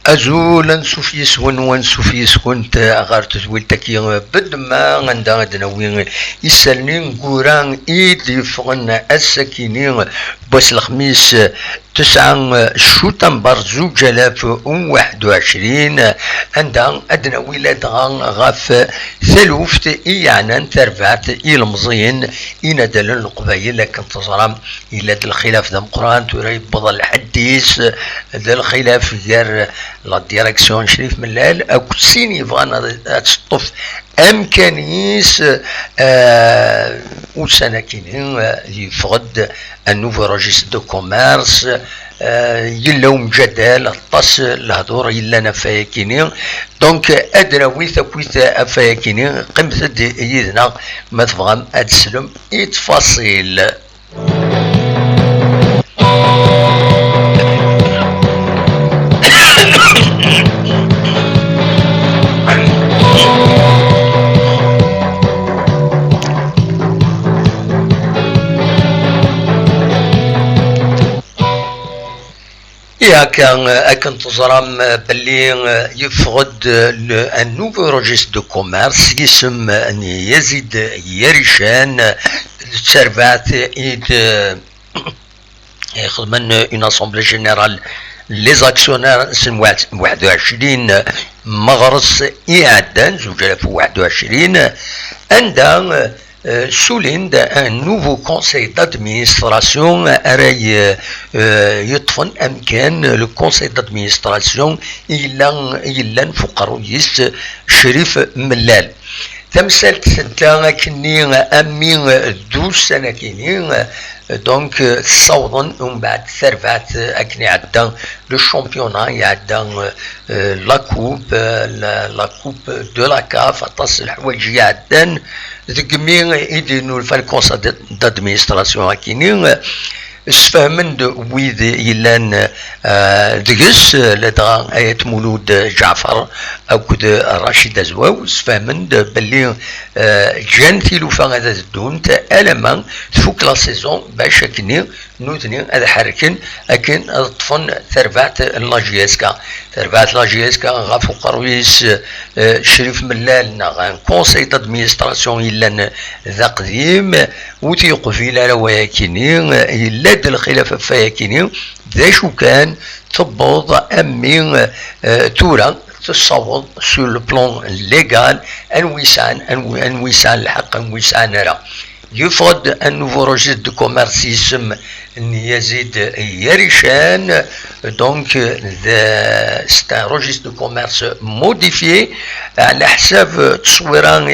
أزولا سوفيس ون سوفيس كنت أغارت زويل تكي بدما عندها دناوين يسالنين قران إيد يفغن السكينين بس الخميس 9 شوتنبر 2021 عندها أدنى ولاد غاف ثلوفت إيعنا ترفعت المزين إنا دلن القبايل لكن تصرام إلا الخلاف ذا قران تري بضل الحديث ذا الخلاف غير لا ديريكسيون شريف ملال أو سيني فانا تشطف أمكانيس وسنة كينين يفقد النوفو روجيست دو كوميرس يلا مجدل الطس الهضور يلا نفايكينين دونك ادرا ويثا افايكينين قمت يدنا ما تفهم ادسلم تفاصيل. كان تزرم باللي يفقد النوفو روجيست دو كوميرس يسم يزيد يريشان تسربات ايد يخدمن اون اسامبلي جينيرال لي زاكسيونير سن 21 مغرس إعدان 2021 عندها souligne un nouveau conseil d'administration يطفن أمكان le conseil d'administration إلا فقرويس شريف ملال تمثلت سنتا كني أمين 12 سنة كني دونك تصوضن ومن بعد ثرفات أكني عدان لو شامبيونا يعدان لا كوب دو لا كاف أطاس الحوايج يعدان ذكمين يدينو الفالكونس دادمينستراسيون هاكيني سفهمن ويد يلان دقس لدغا آيات مولود جعفر أو كد رشيد أزواو سفهمن باللي جان ثيلوفا هذا الدون ألما تفوك لا سيزون باش كني نوثني هذا حركن أكن طفن ثرفات لاجيسكا ثرفات لاجيسكا غافو قرويس شريف ملال نغان كونسي دادمينستراسيون يلان ذا قديم وتيقف إلى رواياكيني يلاد الخلافة فياكيني ذا شو كان تبوض أمين تورا تصوض سو لو بلون ليغال انويسان الحق انويسان راه يفرض un nouveau registre de commerce يسم يزيد يريشان donc c'est un registre de commerce modifié على حساب تصويران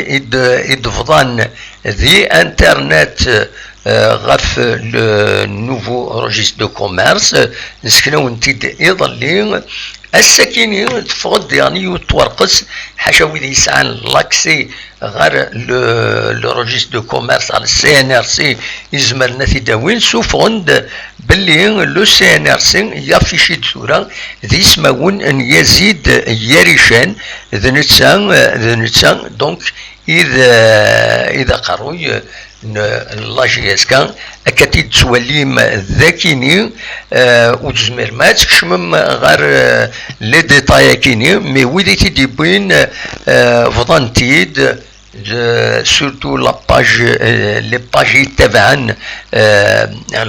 يدفضان ذي انترنت غف لو نوفو روجيست دو كوميرس نسكنو نتيد يضلين السكيني تفقد يعني وتورقص حاشا ويدي يسعى لاكسي غير لو روجيست دو كوميرس على السي ان ار سي يزمرنا في داوين سوفوند باللي لو سي ان ار سي يافيشي صوره ذي يسمون ان يزيد يريشان ذا نتسان دونك اذا قروي لاجيسكا أكتيد توليم ذاكيني وتزمر ما تكشمم غير لي ديتاي كيني مي ويدي تيديبين فضانتيد surtout la page les pages تبعا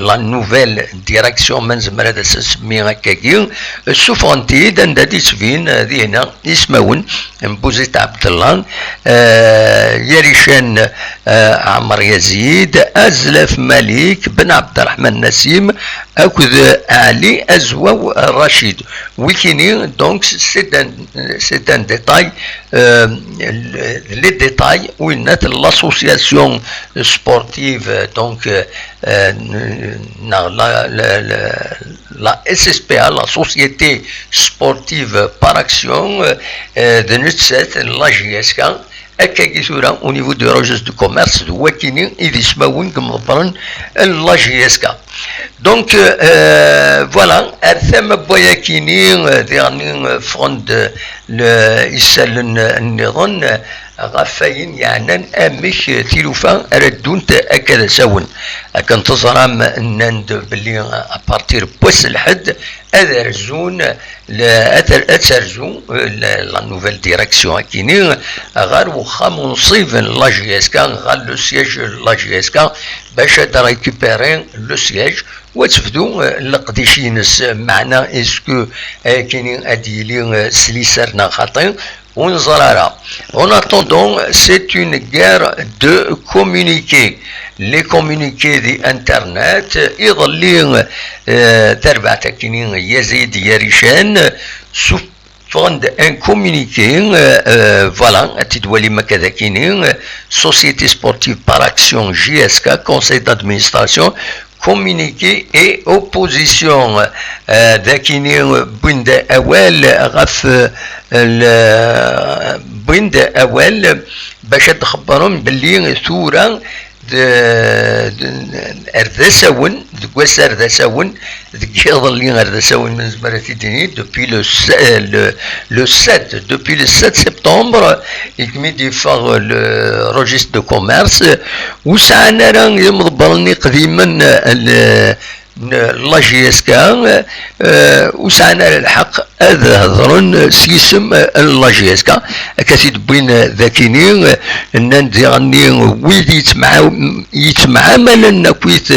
la nouvelle direction من زمرة تسميها كاكي السفرانتيد عندها تسفين ذي هنا يسمون بوزيت عبد الله يريشان عمر يزيد أزلف مليك بن عبد الرحمن نسيم أكذ علي أزواو رشيد ويكيني دونك c'est un détail les détails وين l'association sportive donc la SSPA la société sportive par action de Nutset la JSK أكاكي ثورة au niveau du registre du commerce هو كيني إذا يسمون كما ضرن لا جيسكا دونك فوالا أرثم بويا كيني يعني فروند يسال النظام غفاين يعني امش تيلوفا ردونت اكد سون اكن تزرام نند باللي ابارتير بوس الحد ادرزون اترزون لا نوفيل ديريكسيون كيني غار وخا منصيفن لا جي اس كا غار لو سياج لا جي اس كا باش تريكوبيري لو سياج وتفدو القديشينس معنا اسكو كاينين اديلي سليسرنا خاطئ. En attendant, c'est une guerre de communiquer. Les communiqués d'internet, يظلين تربع تكنين يزيد يريشان سوفند ان communiqué, voilà, تدولي مكذا كينين Société sportive par action JSK, conseil d'administration, communiqué et opposition ذاكيني بند أول غف بند أول باش تخبرهم باللي ثورة اردساون دكواس اردساون دك يظل اردساون من زمرة الديني depuis le 7 depuis le 7 septembre يكمل يفاغ le registre de commerce وسعنا راه يمضبرني قديما لا جي اس كا وسعنا الحق هذا هضرن سيسم لا جي اس كا كثيد بين ذاكيني ندي غني ويد يتمعامل نكويت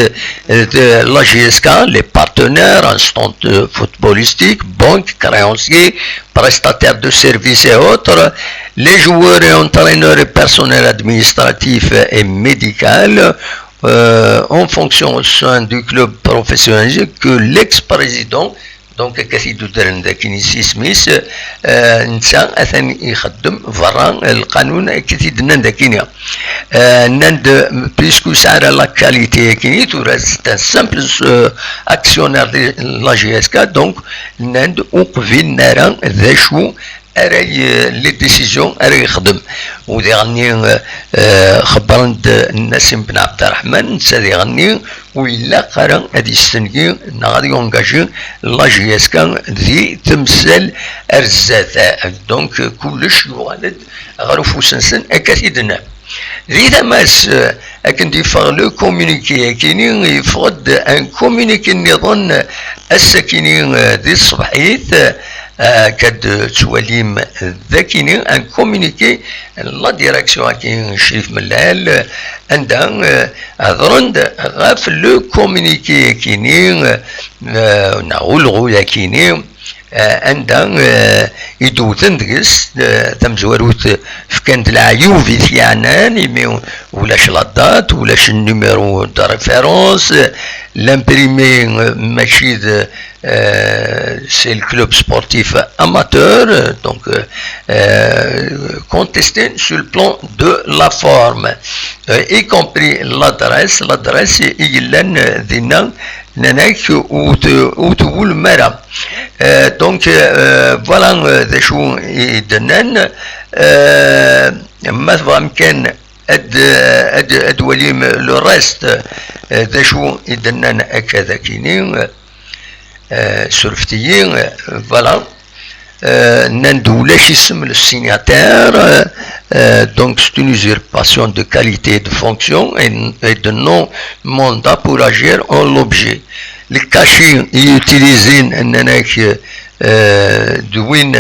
لا جي اس كا لي بارتنير انستانت فوتبوليستيك بنك كريونسيي prestataires de services et autres, les joueurs et entraîneurs et personnel administratif et médical en fonction au sein du club professionnel que l'ex-président donc كثير درن ذاكيني سي سميث نسا اثني يخدم فرا القانون كثير دنان ذاكيني نند بيسكو سعر لا كاليتي كيني تورا سي سامبل اكسيونير دي لا جي اس كا دونك نند وقفين نارا ذا شو أراي لي ديسيزيون أراي يخدم ودي غني خبرند النسيم بن عبد الرحمن نسا غني وإلا قرا هادي السنكي غادي يونجاجي لا جي اس كان ذي تمثال الرزاثة دونك كلش يغالد غير فوسنسن أكاثيدنا ذي تماس أكن ديفاغ لو كومونيكي كيني يفرض أن كومونيكي نظن السكيني ذي الصبحيت كاد تواليم ذاكيني ان كومونيكي لا ديريكسيون كاين شريف ملال عندها هضرند غاف لو كومونيكي كيني نغولغو كيني عندها يدوثن دقس تمزوروت فكانت العيوب في ثيانان ولاش لادات ولاش النيميرو دو ريفيرونس لامبريمي ماشي c'est le club sportif amateur, donc contesté sur le plan de la forme, y compris l'adresse. L'adresse est Dina Nanek ou Toulouse Mera. Donc voilà des choses idenen. Madame Ken ad walim le reste des choses idenen akadakini. Surftiyin, voilà. Nandoulash ism le signataire, donc c'est une usurpation de qualité de fonction et de non-mandat pour agir en l'objet. Les cachets utilisés دوين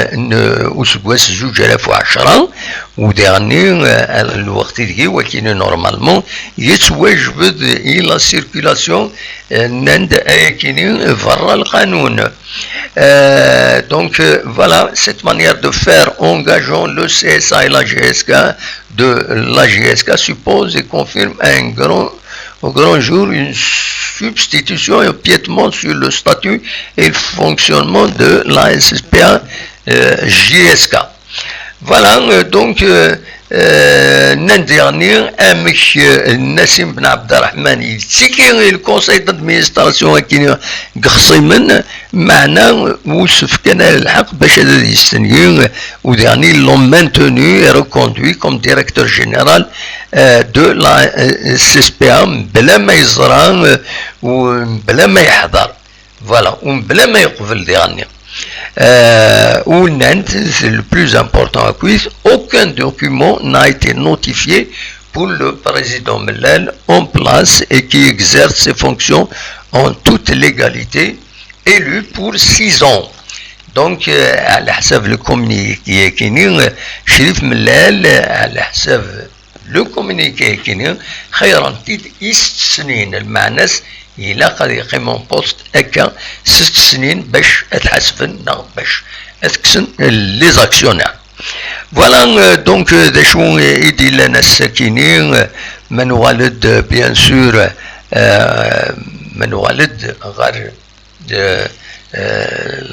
أسبوعس جوج آلاف وعشرة وديرني الوقت ديكي ولكن نورمالمون يتواجد إلى سيركيلاسيون نند كاينين فرا القانون. Donc voilà, cette manière de faire engageant le CSA et la GSK de la GSK suppose et confirme au grand jour une substitution et empiètement sur le statut et le fonctionnement de la SSPA JSK. Voilà, donc l'an dernier, Nassim Ben Abdelrahman, il tient le conseil d'administration qui est قصيما معنا وسف كان الحق باش هذا يستنيو ودرني l'ont maintenu et reconduit comme directeur général de la SSPA بلا ما يزرع وبلا ما يحضر فوالا وبلا ما يقبل ديرني. Ou Nantes, c'est le plus important à quiz, aucun document n'a été notifié pour le président Mellal en place et qui exerce ses fonctions en toute légalité, élu pour 6 ans. Donc, على حسب le communiqué كاينين شريف ملال على حسب لو كومونيكي كاينين خيرا سنين المعناس إلا قد يقيم بوست هكا 6 سنين باش اتحاسبن باش اتكسن لي زاكسيونير. فوالا دونك ذا شو يدي لنا الساكنين من والد بيان سور من والد غير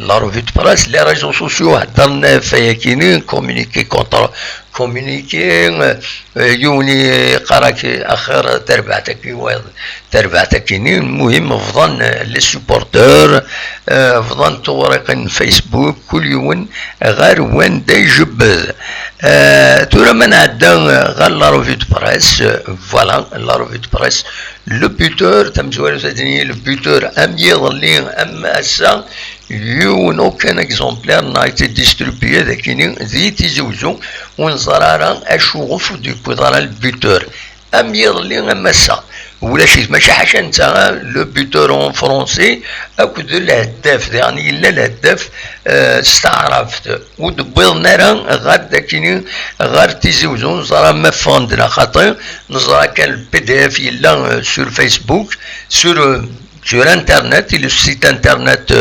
la revue de presse, les réseaux sociaux هدرنا فيها كاينين كومونيكي كونتر كومونيكي يوني قراك اخر تربعتك كاينين. المهم فضل لي سوبورتور فضل طورق فيسبوك كل يوم غير وين دا يجبد تورا من عدا غير لا رevue de presse. فوالا لا revue de presse لو بوتور تمزوالو تدني لو بوتور ام يظلي ام اسا يون اوكان اكزومبلير n'a été distribué ذاكيني ذي تيزوزو ونزرارا اشو غفو دي كودرا البوتور ام يظلي ام اسا ولا شي ماشي حاجه انت لو بوتور اون فرونسي اكد الهداف يعني الا الهداف استعرفت ودبرنا غير داكيني غير تيزوزو نزرا ما فاندنا خاطر نزرا كان البي دي اف الا سور فيسبوك sur internet et le site internet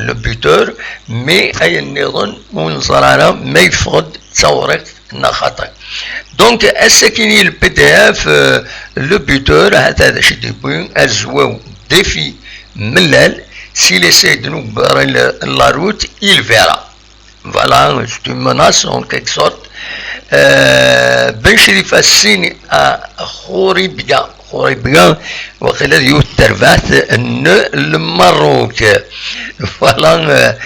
le buteur mais اي النظام ونزرا ما يفقد تصورك نخاطر. دونك الساكني البي دي اف لو بوتور هذا شي ديبوين الزواو ديفي ملال s'il essaie de nous barrer la route il verra. Voilà, c'est une menace en quelque sorte. بن شريف السيني خوريبيا وقيل ديو التربات المروك. فوالا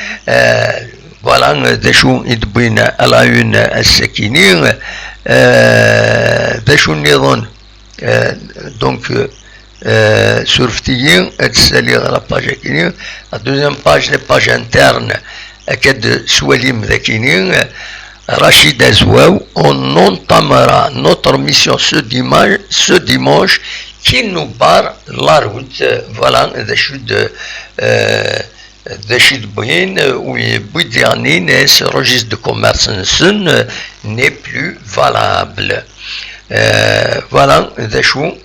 فوالا دا شو يدبينا على يون الساكنين دا شو النظام دونك سورفتيين تسالي على باج كاينين. لا دوزيام باج لي باج انترن اكاد سواليم ذاكينين. Rachida Zouaou, on entamera notre mission ce dimanche qui nous barre la route. Voilà, de Chidbouin, où Boudianine, ce registre de commerce n'est plus valable. Voilà,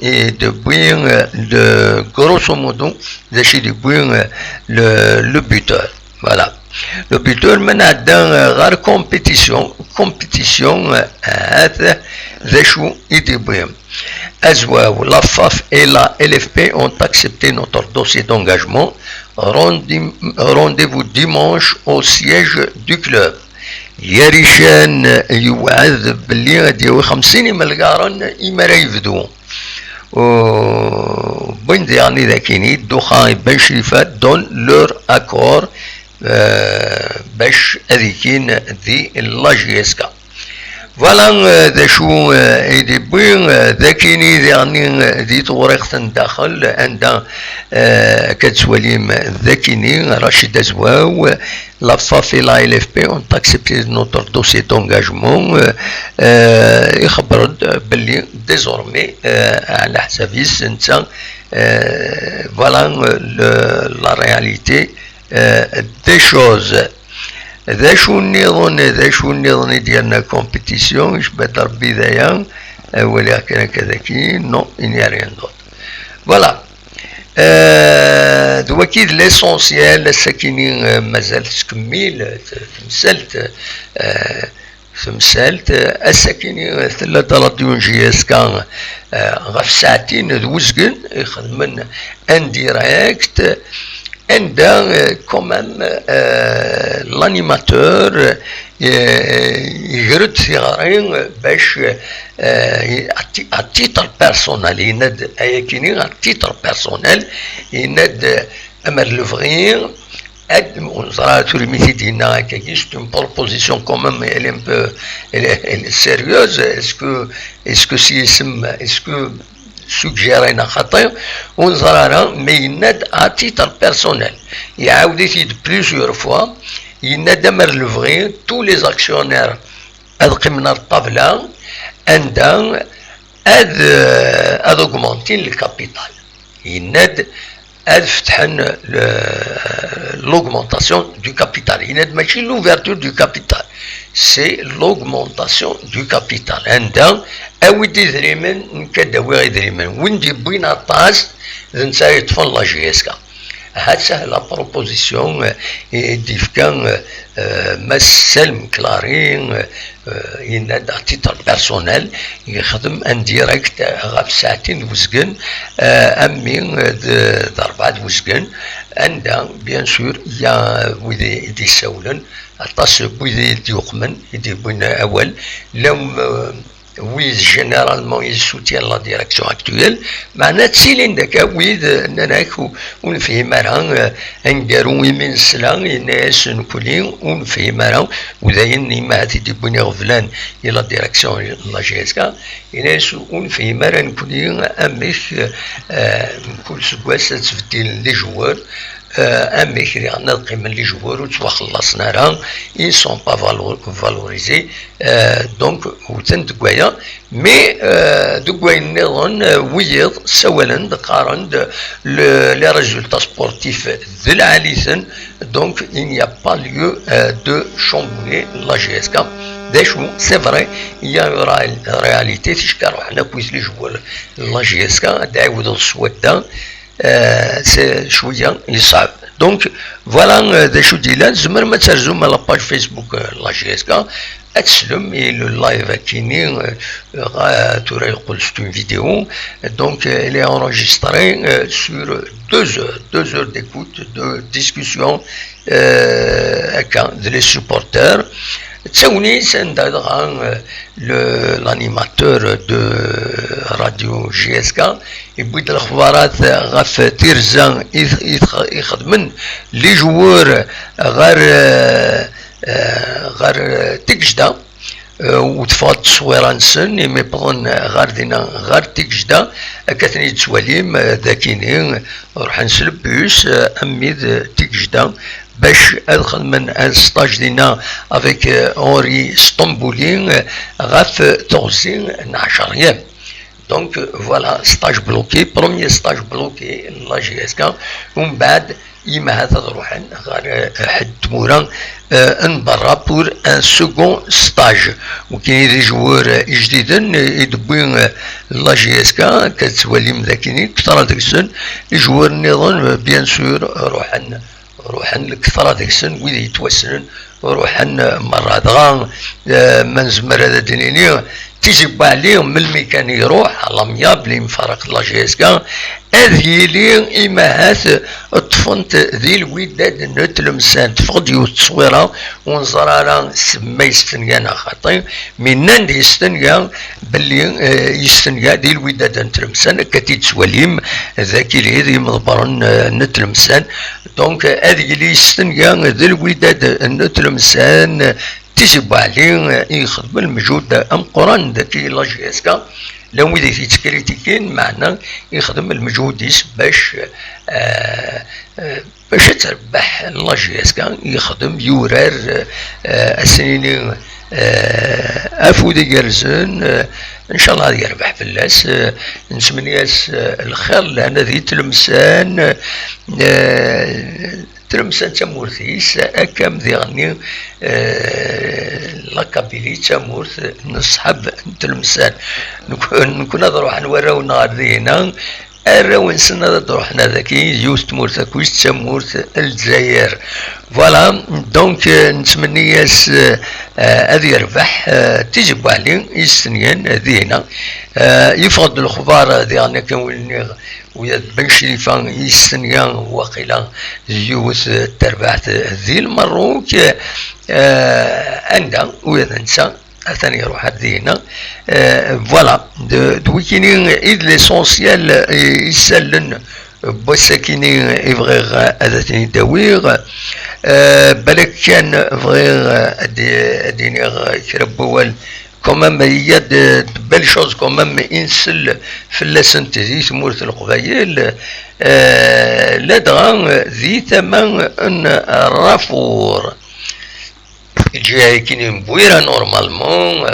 et de Bouin, grosso modo, de Chidbouin, le buteur. Voilà. Le buteur mène à une compétition هذا ذا شو يدبهم. أزواو la FAF et la LFP ont accepté notre dossier d'engagement. Rendez-vous dimanche au siège du club. يا ريشان يوعد باللي ديو 50 مليار إما يفدو. وبين يعني ذاكيني الدخان بن شريفات دون لور أكور باش هذيكين ذي لاجيسكا. فوالا ذا شو ايدي بوين ذاكيني يعني ذي طوريقة داخل عند كتسواليم ذاكيني رشيد زواو لا فافي لا ال اف بي اون تاكسبتي نوتر دوسي دونجاجمون يخبر باللي ديزورمي على حسابيس انت فوالا لا رياليتي des choses. ذا شو النظام ديالنا كومبيتيسيون اش بدر بدايا ولكن كذاكي نو اني ريان دوت. فوالا دو اكيد ليسونسيال الساكنين مازال تكمل تمثلت الساكنين ثلاثة راديو جي اس كان غف ساعتين دوزقن يخدمن ان ديريكت. And quand même l'animateur يجرد صغارين باش à titre personnel يند اياكيني à titre personnel يند امر لوفغير on sera sur les métiers d'Ina, c'est une proposition quand même, elle est un peu elle est sérieuse. Est-ce que si est-ce que سوجيرينا خطير ونزرانا ما يناد اتيتر بيرسونيل يعاود يفيد بليزيور فوا يناد مر لوفغي تو لي زاكسيونير هاد قمنا الطابله عندها هاد اوغمونتين الكابيتال يناد هاد فتحن l'augmentation du capital. Il n'est pas l'ouverture du capital, c'est l'augmentation du capital. عندها أودي ذريمن نكداوي ذريمن وندي بينا طاس نسا يطفن لا جي اس كا. هذا لا بروبوزيسيون ديف كان مسلم كلارين ينادى تيتر بيرسونيل يخدم ان ديريكت غاف ساعتين وزقن امين ضربات وزقن عندها بيان سور يا ويدي دي سولن اطاس ويدي ديوقمن يدي بين اول لو oui, généralement, ils soutiennent la direction actuelle. معناتها تسيلين داكا ويد ناك ونفهمها نقارو يمين السلام الناس نكولين ونفهمها وداين ما تيدي بني غفلان الى ديريكسيون لا جي اس كا الناس ونفهمها نكولين اميك كل سكواس تبديل لي جوار اميكري عندنا القيمه اللي جوار وتوخلصنا راه ils sont pas valorisés donc وتندقايا مي دقايا نظن ويض سوالا قارن لي ريزولتا سبورتيف ذي العاليثن donc il n'y a pas lieu de chambouler la GSK داشو سي فري هي رياليتي تشكر حنا كويس لي جوار لا GSK تعاود السوده سي شويه يصعب دونك فوالا داشو ديلا زمر ما ترجم على باج فيسبوك لا جي اس كا اتسلم لو لايف كيني تورا يقول سيت اون فيديو دونك elle est enregistrée sur 2 heures d'écoute de discussion هكا les supporters تساوني سندغا l'animateur de radio GSK يبغي الاخبارات غاف تيرزا يخدمن لي جوار غير تكجدا وتفاض تصويره نسن يمي بغن غير دينا غير تكجدا كاتني تسواليم ذاكيني روح نسلب بيوس اميد تكجدا باش ادخل من الستاج دينا افيك اوري اسطنبولي غاف تغزين 10 ايام دونك فوالا ستاج بلوكي بروميي ستاج بلوكي لا جي اس كا ومن بعد يما هذا روحن غير حد تمورا ان برا بور ان سكون ستاج وكاين دي جوار جديدين يدبوين لا جي اس كا كتولي مذاكيني كثر داك السن لي جوار النظام بيان سور روحن الكثرة ديك السن ويدي يتوسنن روحن مرة دغا ما نزمر هذا دينيني تيجي عليهم من الميكان يروح على ميابلي مفارق لا جي اس كا هذه لي إماهات طفنت ذي الوداد نتلمسان تفقديو التصويرة ونزرانا سما يستنقانا خاطي من دي يستنقا بلي يستنقا ذي الوداد نتلمسان كتي تسواليم ذاكي لي ذي مضبرن نتلمسان دونك هذه لي يستنقا ذي الوداد نتلمسان تجب عليه يخدم المجهود ام قران ذاكي لا جي اس كا لو ويدي في تكريتيكين معنا يخدم المجهود باش تربح لا جي اس كا يخدم يورار السنين افودي جرزن ان شاء الله يربح فلاس نسمنياس الخير لان ذي تلمسان تلمسان تمورثيس اكام ذيغني لاكابيلي تمورث نصحب تلمسان نكون نروح نوراو نهار ذينا الراو نسنا روحنا ذاكي يوث تمورث كويس تمورث الجزائر فوالا دونك نتمنياس هذا يربح تجب عليه يستنيان ذينا يفقد الخبار ذينا كان ويا بن شريفان يستنيان وقيلا يوث تربحت ذي المروك عندها ويا ننسى ثاني يروح هذينا فوالا دويكيني إذ ليسونسيال يسلن بوساكيني يبغي هذا تاني داويغ بالك كان بغي اديني كربوال quand même il y a de belles choses quand même insel في السنتيزي تمورت القبايل لدغان ذي ثمن ان رافور جاي كيني مبويرا نورمالمون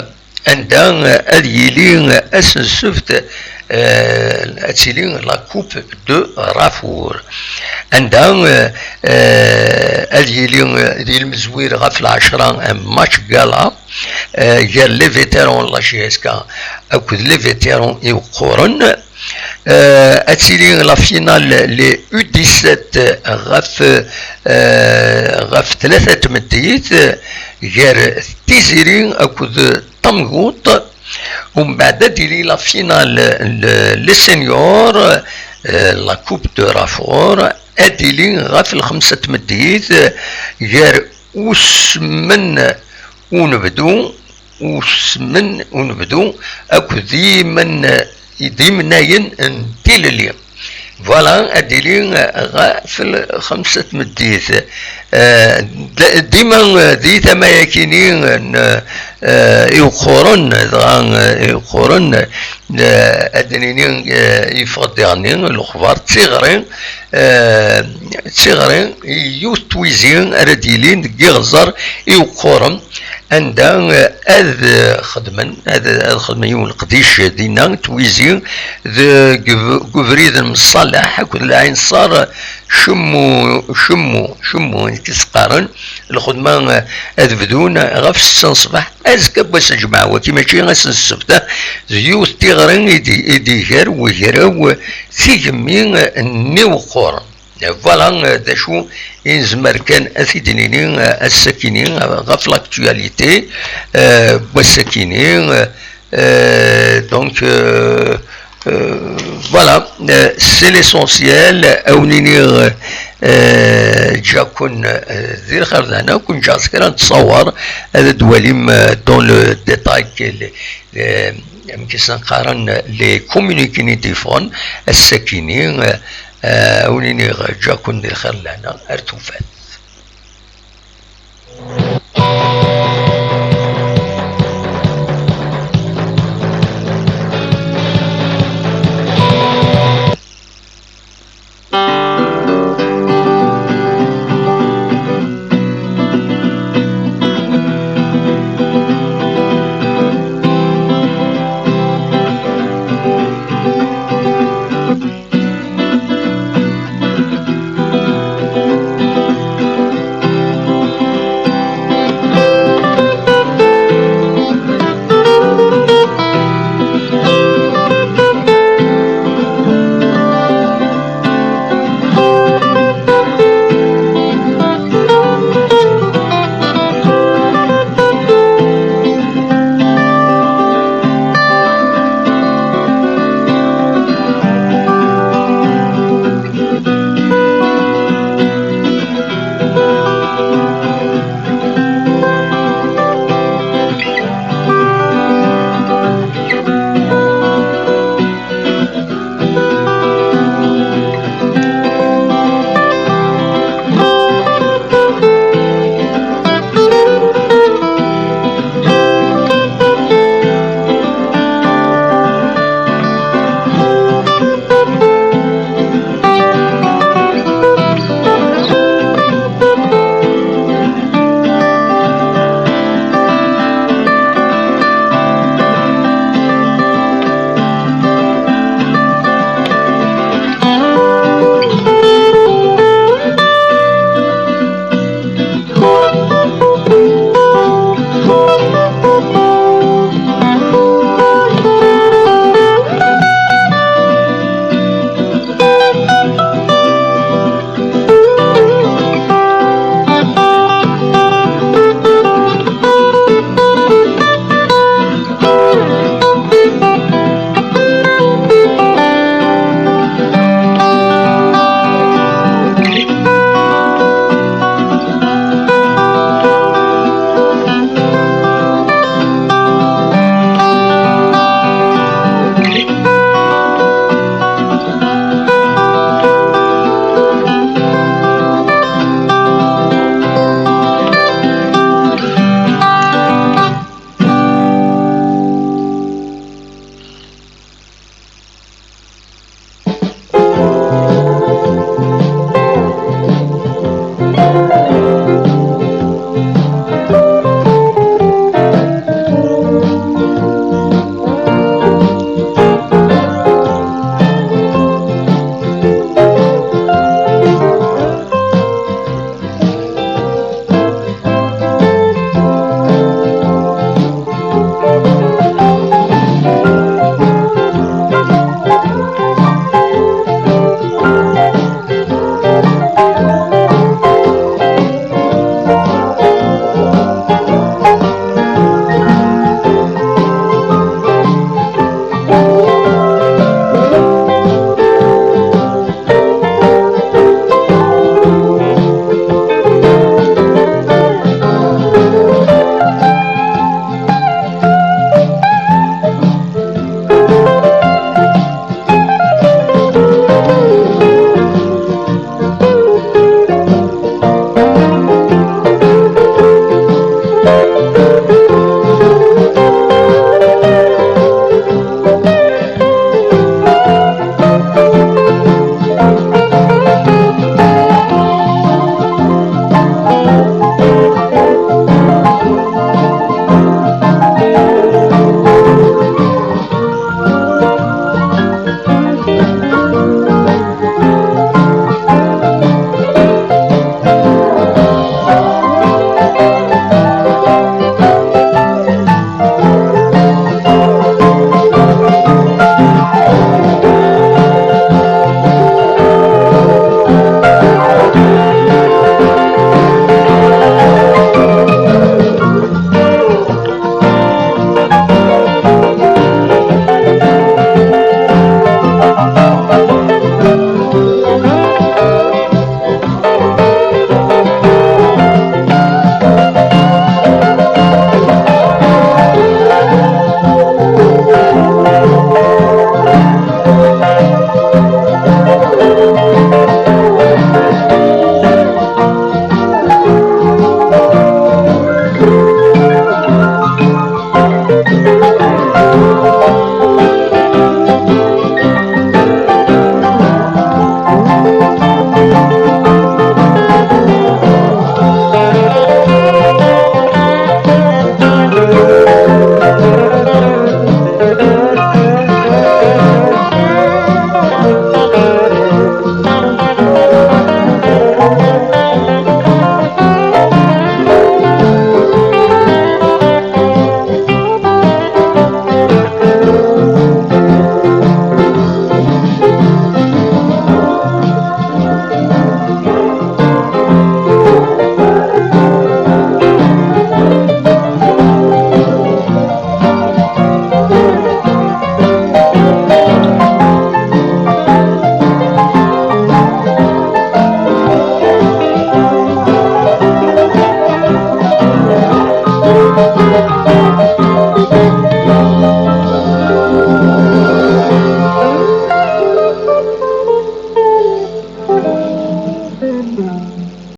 عندها اليلين اسنسفت اتسيلين لا كوب دو رافور عندها اليلين ديال المزوير غا في العشرة ماتش كالا جا لي فيتيرون لا شيسكا اكود لي فيتيرون يوقورن اتسيلين لا فينال لي U 17 غاف ثلاثة تمديت غير تيزيرين اكود طمغوط ومن بعد ديري لا فينال لي سينيور لا كوب دو رافور اديلي غاف الخمسة تمديت غير وسمن ونبدو اكو ديمناين نتيللي فوالا اديلي غا في الخمسة مديت ديما دي ثما يكينين يقورن ادنينين يفضيانين الاخبار تيغرين يوتويزين رديلين يغزر يقورن عندها هذا خدمة يوم القديش دينا تويزين ذا قفريد المصالح كل عين صار شمو كيسقارن الخدمة هذا بدون غف الصباح ازكى بس الجماعة وكيما شي غاس السبت زيوت تيغرين يديهر ويهرو ثيجمين النيوقور فوالا دا شو ينزمر كان اثيدنينين الساكنين غف لاكتواليتي والساكنين دونك فوالا سي ليسونسيال او نينير جا كون ذي الخردانة كون جا سكرا نتصور هذا دواليم دون لو ديتاي يمكن نقارن لي كومونيكيني تيفون الساكنين او نينير جا كون ذي الخردانة ارتوفات